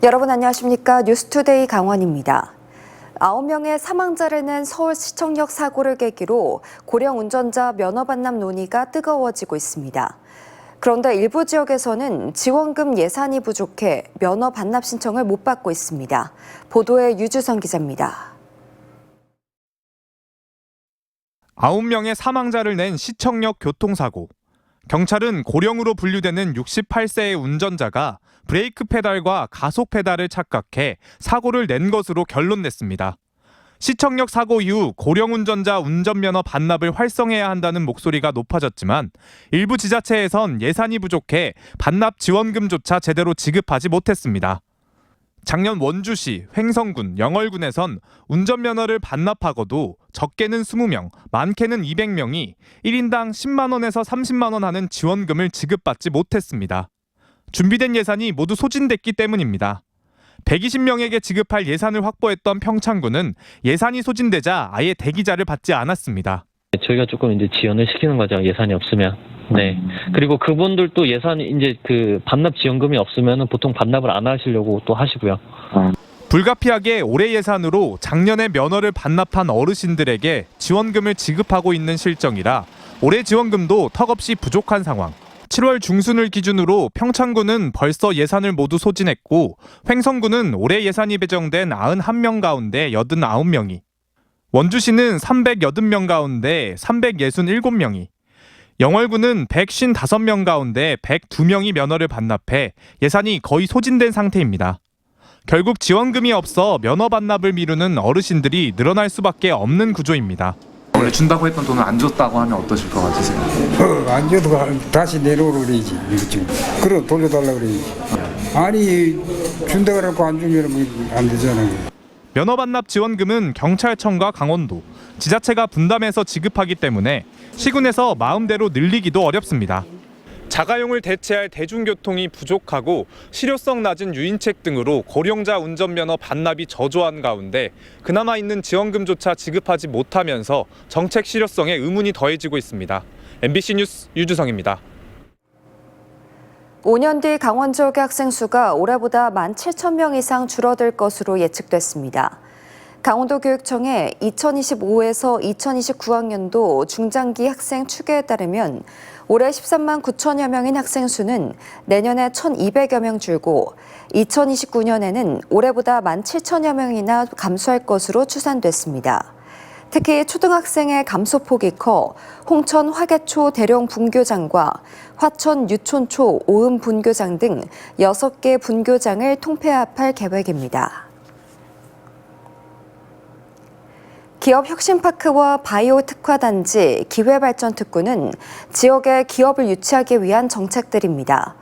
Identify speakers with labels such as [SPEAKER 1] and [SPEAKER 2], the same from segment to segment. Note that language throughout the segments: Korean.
[SPEAKER 1] 여러분 안녕하십니까? 뉴스투데이 강원입니다. 9명의 사망자를 낸 서울시청역 사고를 계기로 고령 운전자 면허 반납 논의가 뜨거워지고 있습니다. 그런데 일부 지역에서는 지원금 예산이 부족해 면허 반납 신청을 못 받고 있습니다. 보도에 유주성 기자입니다.
[SPEAKER 2] 9명의 사망자를 낸 시청역 교통사고. 경찰은 고령으로 분류되는 68세의 운전자가 브레이크 페달과 가속 페달을 착각해 사고를 낸 것으로 결론 냈습니다. 시청역 사고 이후 고령 운전자 운전면허 반납을 활성해야 한다는 목소리가 높아졌지만 일부 지자체에선 예산이 부족해 반납 지원금조차 제대로 지급하지 못했습니다. 작년 원주시, 횡성군, 영월군에선 운전면허를 반납하고도 적게는 20명, 많게는 200명이 1인당 10만 원에서 30만 원 하는 지원금을 지급받지 못했습니다. 준비된 예산이 모두 소진됐기 때문입니다. 120명에게 지급할 예산을 확보했던 평창군은 예산이 소진되자 아예 대기자를 받지 않았습니다.
[SPEAKER 3] 저희가 조금 이제 지원을 시키는 거죠. 예산이 없으면. 네. 그리고 그분들도 예산이 이제 그 반납 지원금이 없으면 보통 반납을 안 하시려고 또 하시고요.
[SPEAKER 2] 불가피하게 올해 예산으로 작년에 면허를 반납한 어르신들에게 지원금을 지급하고 있는 실정이라 올해 지원금도 턱없이 부족한 상황. 7월 중순을 기준으로 평창군은 벌써 예산을 모두 소진했고 횡성군은 올해 예산이 배정된 91명 가운데 89명이, 원주시는 380명 가운데 367명이, 영월군은 155명 가운데 102명이 면허를 반납해 예산이 거의 소진된 상태입니다. 결국 지원금이 없어 면허 반납을 미루는 어르신들이 늘어날 수밖에 없는 구조입니다.
[SPEAKER 4] 원래 준다고 했던 돈을 안 줬다고 하면 어떠실 것 같으세요?
[SPEAKER 5] 안 줘도 다시 내놓으라 그러지. 그럼 돌려달라 그러지. 아니 준다 그래갖고 안 주면 안 되잖아요.
[SPEAKER 2] 면허 반납 지원금은 경찰청과 강원도, 지자체가 분담해서 지급하기 때문에 시군에서 마음대로 늘리기도 어렵습니다. 자가용을 대체할 대중교통이 부족하고 실효성 낮은 유인책 등으로 고령자 운전면허 반납이 저조한 가운데 그나마 있는 지원금조차 지급하지 못하면서 정책 실효성에 의문이 더해지고 있습니다. MBC 뉴스 유주성입니다.
[SPEAKER 1] 5년 뒤 강원 지역의 학생 수가 올해보다 17,000명 이상 줄어들 것으로 예측됐습니다. 강원도교육청의 2025에서 2029학년도 중장기 학생 추계에 따르면 올해 13만 9천여 명인 학생 수는 내년에 1,200여 명 줄고 2029년에는 올해보다 17,000여 명이나 감소할 것으로 추산됐습니다. 특히 초등학생의 감소폭이 커 홍천 화계초 대령 분교장과 화천 유촌초 오음 분교장 등 6개 분교장을 통폐합할 계획입니다. 기업혁신파크와 바이오 특화단지, 기회발전특구는 지역에 기업을 유치하기 위한 정책들입니다.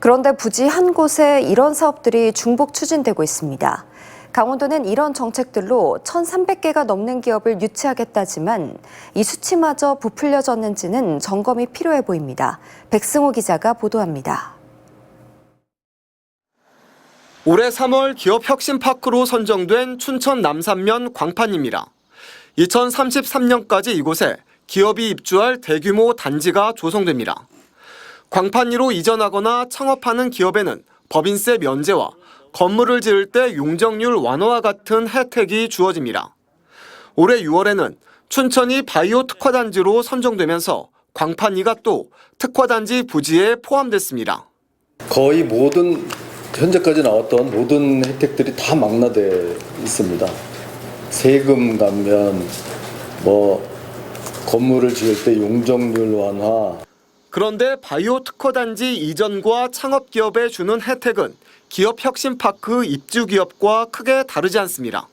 [SPEAKER 1] 그런데 부지 한 곳에 이런 사업들이 중복 추진되고 있습니다. 강원도는 이런 정책들로 1,300개가 넘는 기업을 유치하겠다지만 이 수치마저 부풀려졌는지는 점검이 필요해 보입니다. 백승호 기자가 보도합니다.
[SPEAKER 6] 올해 3월 기업혁신파크로 선정된 춘천 남산면 광판입니다. 2033년까지 이곳에 기업이 입주할 대규모 단지가 조성됩니다. 광판리로 이전하거나 창업하는 기업에는 법인세 면제와 건물을 지을 때 용적률 완화와 같은 혜택이 주어집니다. 올해 6월에는 춘천이 바이오 특화단지로 선정되면서 광판리가 또 특화단지 부지에 포함됐습니다.
[SPEAKER 7] 거의 모든 현재까지 나왔던 모든 혜택들이 다 망라돼 있습니다. 세금 감면, 건물을 지을 때 용적률 완화.
[SPEAKER 6] 그런데 바이오 특화단지 이전과 창업기업에 주는 혜택은 기업혁신파크 입주기업과 크게 다르지 않습니다.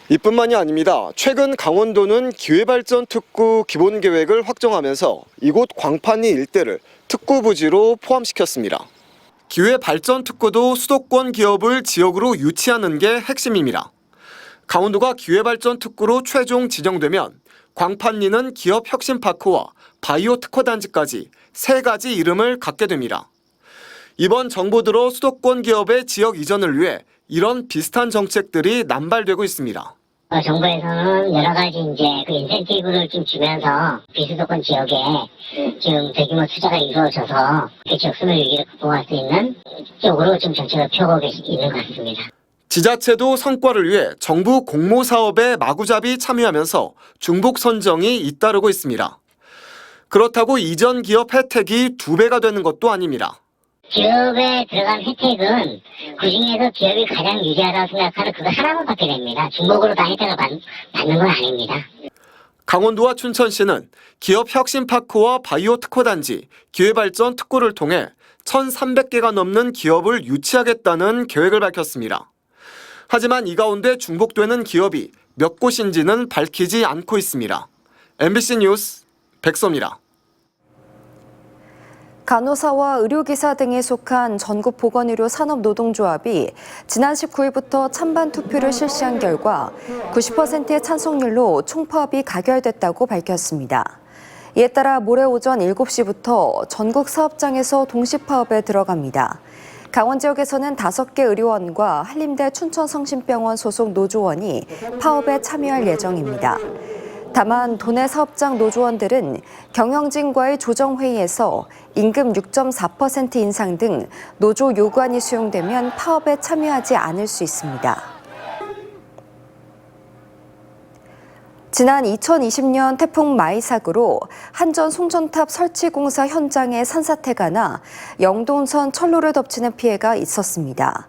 [SPEAKER 6] 이뿐만이 아닙니다. 최근 강원도는 기회발전특구 기본계획을 확정하면서 이곳 광판리 일대를 특구부지로 포함시켰습니다. 기회발전특구도 수도권 기업을 지역으로 유치하는 게 핵심입니다. 강원도가 기회발전특구로 최종 지정되면 광판리는 기업혁신파크와 바이오 특화단지까지 3가지 이름을 갖게 됩니다. 이번 정부 들어 수도권 기업의 지역 이전을 위해 이런 비슷한 정책들이 남발되고 있습니다.
[SPEAKER 8] 정부에서는 여러 가지 이제 그 인센티브를 좀 주면서 비수도권 지역에 지금 대규모 투자가 이루어져서 그 지역 소멸 위기를 극복할 수 있는 쪽으로 좀 정책을 펴고 있는 것 같습니다.
[SPEAKER 6] 지자체도 성과를 위해 정부 공모 사업에 마구잡이 참여하면서 중복 선정이 잇따르고 있습니다. 그렇다고 이전 기업 혜택이 2배가 되는 것도 아닙니다.
[SPEAKER 8] 기업에 들어간 혜택은 그중에서 기업이 가장 유리하다고 생각하는 그거 하나만받게 됩니다. 중복으로 다 혜택을 받는 건 아닙니다.
[SPEAKER 6] 강원도와 춘천시는 기업 혁신파크와 바이오 특허단지, 기회발전 특구를 통해 1,300개가 넘는 기업을 유치하겠다는 계획을 밝혔습니다. 하지만 이 가운데 중복되는 기업이 몇 곳인지는 밝히지 않고 있습니다. MBC 뉴스 백서입니다.
[SPEAKER 1] 간호사와 의료기사 등에 속한 전국보건의료 산업노동조합이 지난 19일부터 찬반 투표를 실시한 결과 90%의 찬성률로 총파업이 가결됐다고 밝혔습니다. 이에 따라 모레 오전 7시부터 전국 사업장에서 동시파업에 들어갑니다. 강원 지역에서는 5개 의료원과 한림대 춘천성심병원 소속 노조원이 파업에 참여할 예정입니다. 다만 도내 사업장 노조원들은 경영진과의 조정회의에서 임금 6.4% 인상 등 노조 요구안이 수용되면 파업에 참여하지 않을 수 있습니다. 지난 2020년 태풍 마이삭으로 한전 송전탑 설치 공사 현장에 산사태가 나 영동선 철로를 덮치는 피해가 있었습니다.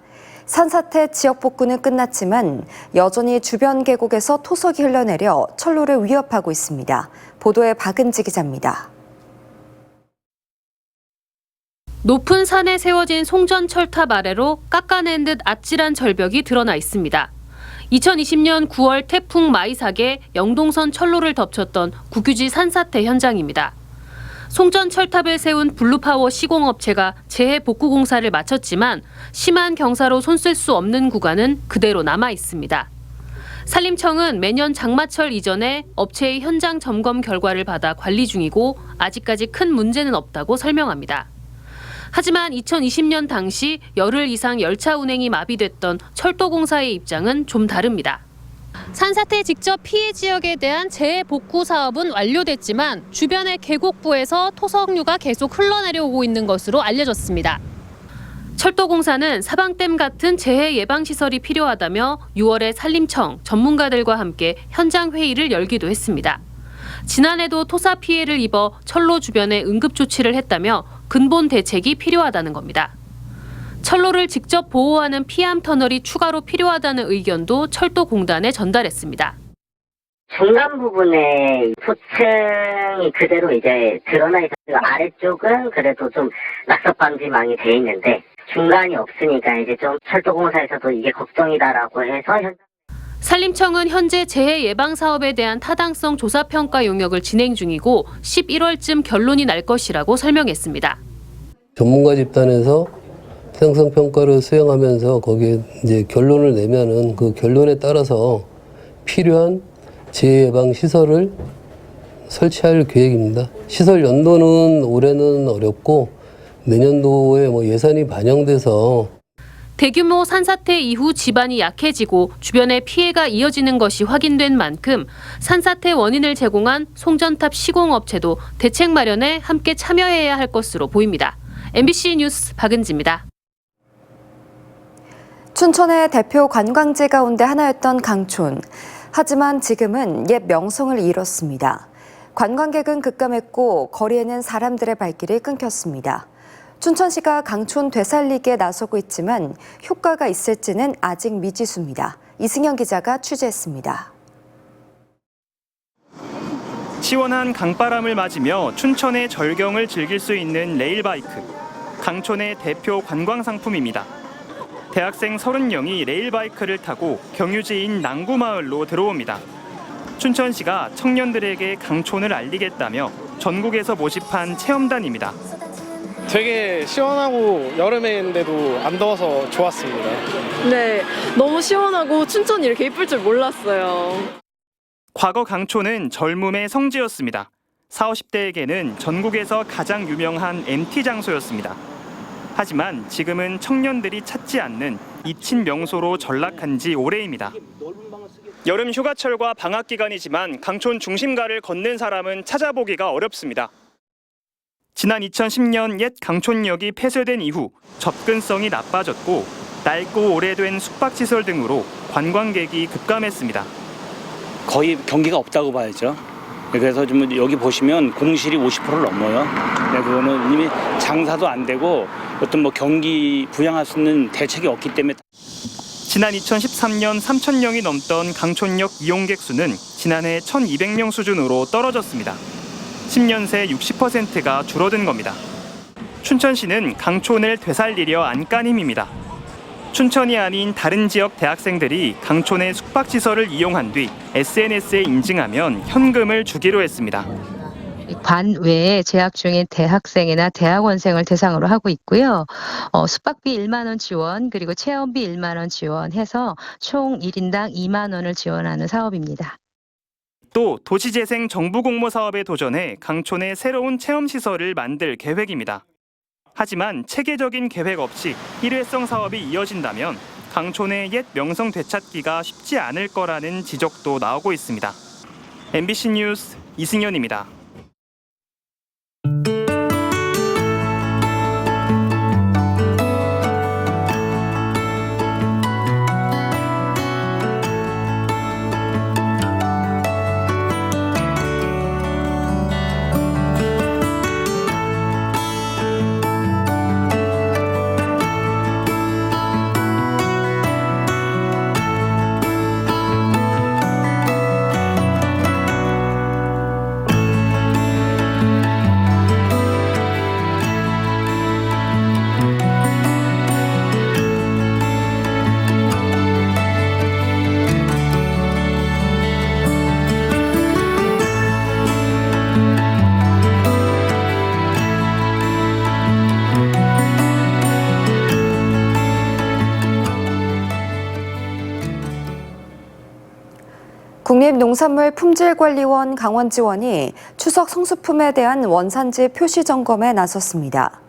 [SPEAKER 1] 산사태 지역 복구는 끝났지만 여전히 주변 계곡에서 토석이 흘러내려 철로를 위협하고 있습니다. 보도에 박은지 기자입니다.
[SPEAKER 9] 높은 산에 세워진 송전철탑 아래로 깎아낸 듯 아찔한 절벽이 드러나 있습니다. 2020년 9월 태풍 마이삭에 영동선 철로를 덮쳤던 국유지 산사태 현장입니다. 송전철탑을 세운 블루파워 시공업체가 재해 복구 공사를 마쳤지만 심한 경사로 손쓸 수 없는 구간은 그대로 남아 있습니다. 산림청은 매년 장마철 이전에 업체의 현장 점검 결과를 받아 관리 중이고 아직까지 큰 문제는 없다고 설명합니다. 하지만 2020년 당시 열흘 이상 열차 운행이 마비됐던 철도공사의 입장은 좀 다릅니다. 산사태 직접 피해 지역에 대한 재해 복구 사업은 완료됐지만 주변의 계곡부에서 토석류가 계속 흘러내려오고 있는 것으로 알려졌습니다. 철도공사는 사방댐 같은 재해 예방 시설이 필요하다며 6월에 산림청 전문가들과 함께 현장 회의를 열기도 했습니다. 지난해도 토사 피해를 입어 철로 주변에 응급 조치를 했다며 근본 대책이 필요하다는 겁니다. 철로를 직접 보호하는 피암 터널이 추가로 필요하다는 의견도 철도공단에 전달했습니다.
[SPEAKER 8] 중간 부분에 소층이 그대로 이제 드러나 있어서 아래쪽은 그래도 좀 낙석 방지망이 돼 있는데 중간이 없으니까 이제 좀 철도공사에서도 이게 걱정이다라고 해서
[SPEAKER 9] 산림청은 현재 재해 예방 사업에 대한 타당성 조사 평가 용역을 진행 중이고 11월쯤 결론이 날 것이라고 설명했습니다.
[SPEAKER 10] 전문가 집단에서 타당성 평가를 수행하면서 거기에 이제 결론을 내면은 그 결론에 따라서 필요한 재해 예방 시설을 설치할 계획입니다. 시설 연도는 올해는 어렵고 내년도에 예산이 반영돼서
[SPEAKER 9] 대규모 산사태 이후 지반이 약해지고 주변에 피해가 이어지는 것이 확인된 만큼 산사태 원인을 제공한 송전탑 시공업체도 대책 마련에 함께 참여해야 할 것으로 보입니다. MBC 뉴스 박은지입니다.
[SPEAKER 1] 춘천의 대표 관광지 가운데 하나였던 강촌. 하지만 지금은 옛 명성을 잃었습니다. 관광객은 급감했고 거리에는 사람들의 발길이 끊겼습니다. 춘천시가 강촌 되살리기에 나서고 있지만 효과가 있을지는 아직 미지수입니다. 이승현 기자가 취재했습니다.
[SPEAKER 11] 시원한 강바람을 맞으며 춘천의 절경을 즐길 수 있는 레일바이크. 강촌의 대표 관광 상품입니다. 대학생 30명이 레일바이크를 타고 경유지인 낭구마을로 들어옵니다. 춘천시가 청년들에게 강촌을 알리겠다며 전국에서 모집한 체험단입니다.
[SPEAKER 12] 되게 시원하고 여름인데도 안 더워서 좋았습니다.
[SPEAKER 13] 네, 너무 시원하고 춘천이 이렇게 예쁠 줄 몰랐어요.
[SPEAKER 11] 과거 강촌은 젊음의 성지였습니다. 40, 50대에게는 전국에서 가장 유명한 MT 장소였습니다. 하지만 지금은 청년들이 찾지 않는 잊힌 명소로 전락한 지 오래입니다. 여름 휴가철과 방학 기간이지만 강촌 중심가를 걷는 사람은 찾아보기가 어렵습니다. 지난 2010년 옛 강촌역이 폐쇄된 이후 접근성이 나빠졌고 낡고 오래된 숙박시설 등으로 관광객이 급감했습니다.
[SPEAKER 14] 거의 경기가 없다고 봐야죠. 그래서 좀 여기 보시면 공실이 50%를 넘어요. 그거는 이미 장사도 안 되고 어떤 뭐 경기 부양할 수 있는 대책이 없기 때문에.
[SPEAKER 11] 지난 2013년 3,000명이 넘던 강촌역 이용객 수는 지난해 1,200명 수준으로 떨어졌습니다. 10년 새 60%가 줄어든 겁니다. 춘천시는 강촌을 되살리려 안간 힘입니다. 춘천이 아닌 다른 지역 대학생들이 강촌의 숙박시설을 이용한 뒤 SNS에 인증하면 현금을 주기로 했습니다.
[SPEAKER 15] 관 외에 재학 중인 대학생이나 대학원생을 대상으로 하고 있고요. 숙박비 1만 원 지원 그리고 체험비 1만 원 지원해서 총 1인당 2만 원을 지원하는 사업입니다.
[SPEAKER 11] 또 도시재생 정부공모 사업에 도전해 강촌에 새로운 체험시설을 만들 계획입니다. 하지만 체계적인 계획 없이 일회성 사업이 이어진다면 강촌의 옛 명성 되찾기가 쉽지 않을 거라는 지적도 나오고 있습니다. MBC 뉴스 이승현입니다.
[SPEAKER 1] 국립농산물품질관리원 강원지원이 추석 성수품에 대한 원산지 표시 점검에 나섰습니다.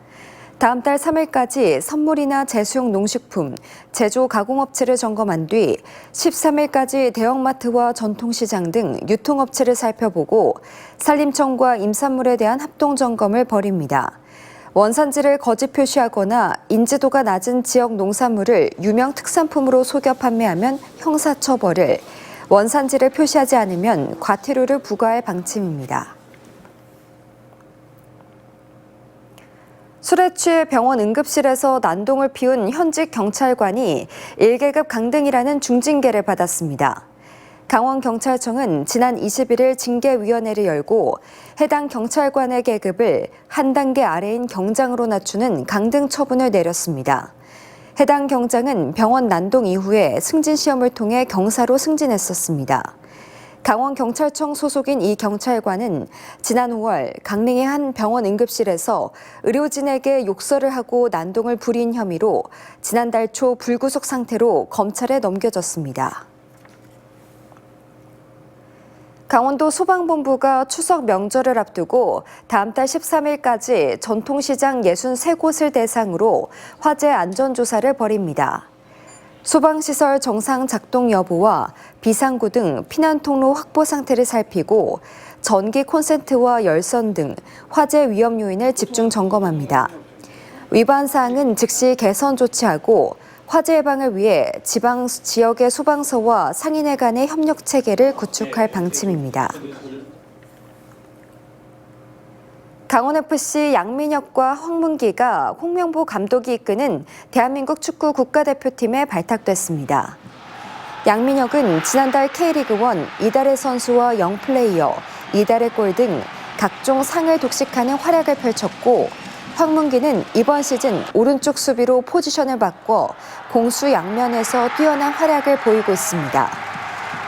[SPEAKER 1] 다음 달 3일까지 선물이나 제수용 농식품, 제조 가공업체를 점검한 뒤 13일까지 대형마트와 전통시장 등 유통업체를 살펴보고 산림청과 임산물에 대한 합동점검을 벌입니다. 원산지를 거짓 표시하거나 인지도가 낮은 지역 농산물을 유명 특산품으로 속여 판매하면 형사처벌을, 원산지를 표시하지 않으면 과태료를 부과할 방침입니다. 술에 취해 병원 응급실에서 난동을 피운 현직 경찰관이 1계급 강등이라는 중징계를 받았습니다. 강원경찰청은 지난 21일 징계위원회를 열고 해당 경찰관의 계급을 한 단계 아래인 경장으로 낮추는 강등 처분을 내렸습니다. 해당 경장은 병원 난동 이후에 승진 시험을 통해 경사로 승진했었습니다. 강원경찰청 소속인 이 경찰관은 지난 5월 강릉의 한 병원 응급실에서 의료진에게 욕설을 하고 난동을 부린 혐의로 지난달 초 불구속 상태로 검찰에 넘겨졌습니다. 강원도 소방본부가 추석 명절을 앞두고 다음 달 13일까지 전통시장 63곳을 대상으로 화재 안전조사를 벌입니다. 소방시설 정상 작동 여부와 비상구 등 피난통로 확보 상태를 살피고 전기 콘센트와 열선 등 화재 위험 요인을 집중 점검합니다. 위반 사항은 즉시 개선 조치하고 화재 예방을 위해 지역의 소방서와 상인회 간의 협력 체계를 구축할 방침입니다. 강원FC 양민혁과 황문기가 홍명보 감독이 이끄는 대한민국 축구 국가대표팀에 발탁됐습니다. 양민혁은 지난달 K리그1 이달의 선수와 영플레이어, 이달의 골 등 각종 상을 독식하는 활약을 펼쳤고, 황문기는 이번 시즌 오른쪽 수비로 포지션을 바꿔 공수 양면에서 뛰어난 활약을 보이고 있습니다.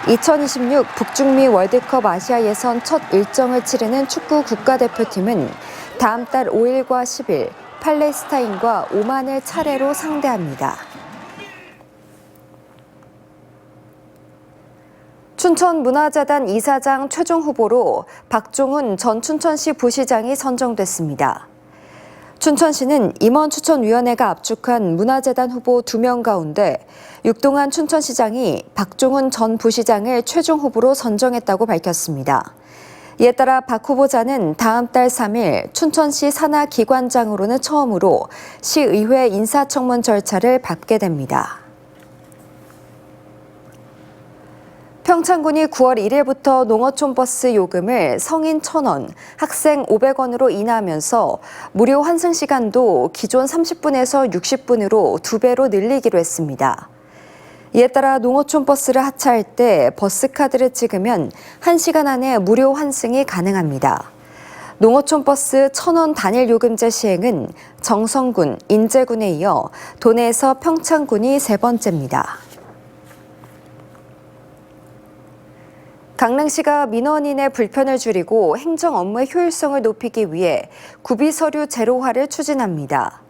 [SPEAKER 1] 2026 북중미 월드컵 아시아 예선 첫 일정을 치르는 축구 국가대표팀은 다음 달 5일과 10일 팔레스타인과 오만을 차례로 상대합니다. 춘천문화재단 이사장 최종 후보로 박종훈 전 춘천시 부시장이 선정됐습니다. 춘천시는 임원추천위원회가 압축한 문화재단 후보 2명 가운데 육동한 춘천시장이 박종훈 전 부시장을 최종 후보로 선정했다고 밝혔습니다. 이에 따라 박 후보자는 다음 달 3일 춘천시 산하기관장으로는 처음으로 시의회 인사청문 절차를 밟게 됩니다. 평창군이 9월 1일부터 농어촌 버스 요금을 성인 1,000원, 학생 500원으로 인하하면서 무료 환승 시간도 기존 30분에서 60분으로 2배로 늘리기로 했습니다. 이에 따라 농어촌 버스를 하차할 때 버스카드를 찍으면 1시간 안에 무료 환승이 가능합니다. 농어촌 버스 1,000원 단일 요금제 시행은 정성군, 인제군에 이어 도내에서 평창군이 3번째입니다. 강릉시가 민원인의 불편을 줄이고 행정 업무의 효율성을 높이기 위해 구비서류 제로화를 추진합니다.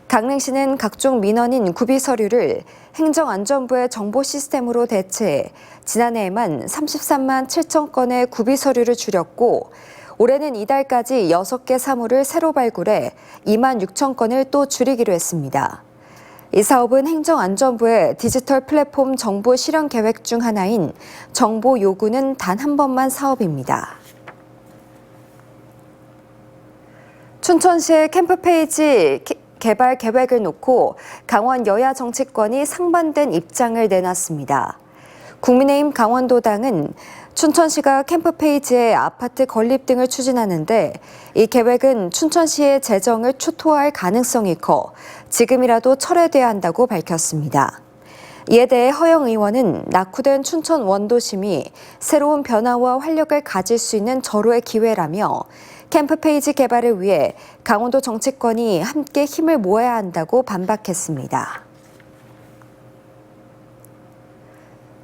[SPEAKER 1] 강릉시는 각종 민원인 구비서류를 행정안전부의 정보 시스템으로 대체해 지난해에만 33만 7천 건의 구비서류를 줄였고 올해는 이달까지 6개 사무를 새로 발굴해 2만 6천 건을 또 줄이기로 했습니다. 이 사업은 행정안전부의 디지털 플랫폼 정보 실현 계획 중 하나인 정보 요구는 단 한 번만 사업입니다. 춘천시의 캠프페이지 개발 계획을 놓고 강원 여야 정치권이 상반된 입장을 내놨습니다. 국민의힘 강원도당은 춘천시가 캠프페이지에 아파트 건립 등을 추진하는데 이 계획은 춘천시의 재정을 초토화할 가능성이 커 지금이라도 철회돼야 한다고 밝혔습니다. 이에 대해 허영 의원은 낙후된 춘천 원도심이 새로운 변화와 활력을 가질 수 있는 절호의 기회라며 캠프페이지 개발을 위해 강원도 정치권이 함께 힘을 모아야 한다고 반박했습니다.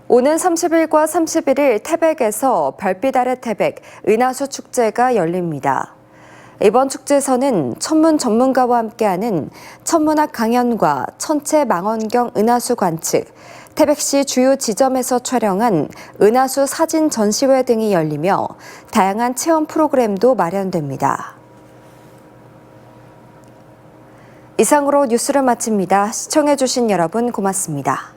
[SPEAKER 1] 오는 30일과 31일 태백에서 별빛 아래 태백 은하수 축제가 열립니다. 이번 축제에서는 천문 전문가와 함께하는 천문학 강연과 천체 망원경 은하수 관측, 태백시 주요 지점에서 촬영한 은하수 사진 전시회 등이 열리며 다양한 체험 프로그램도 마련됩니다. 이상으로 뉴스를 마칩니다. 시청해주신 여러분 고맙습니다.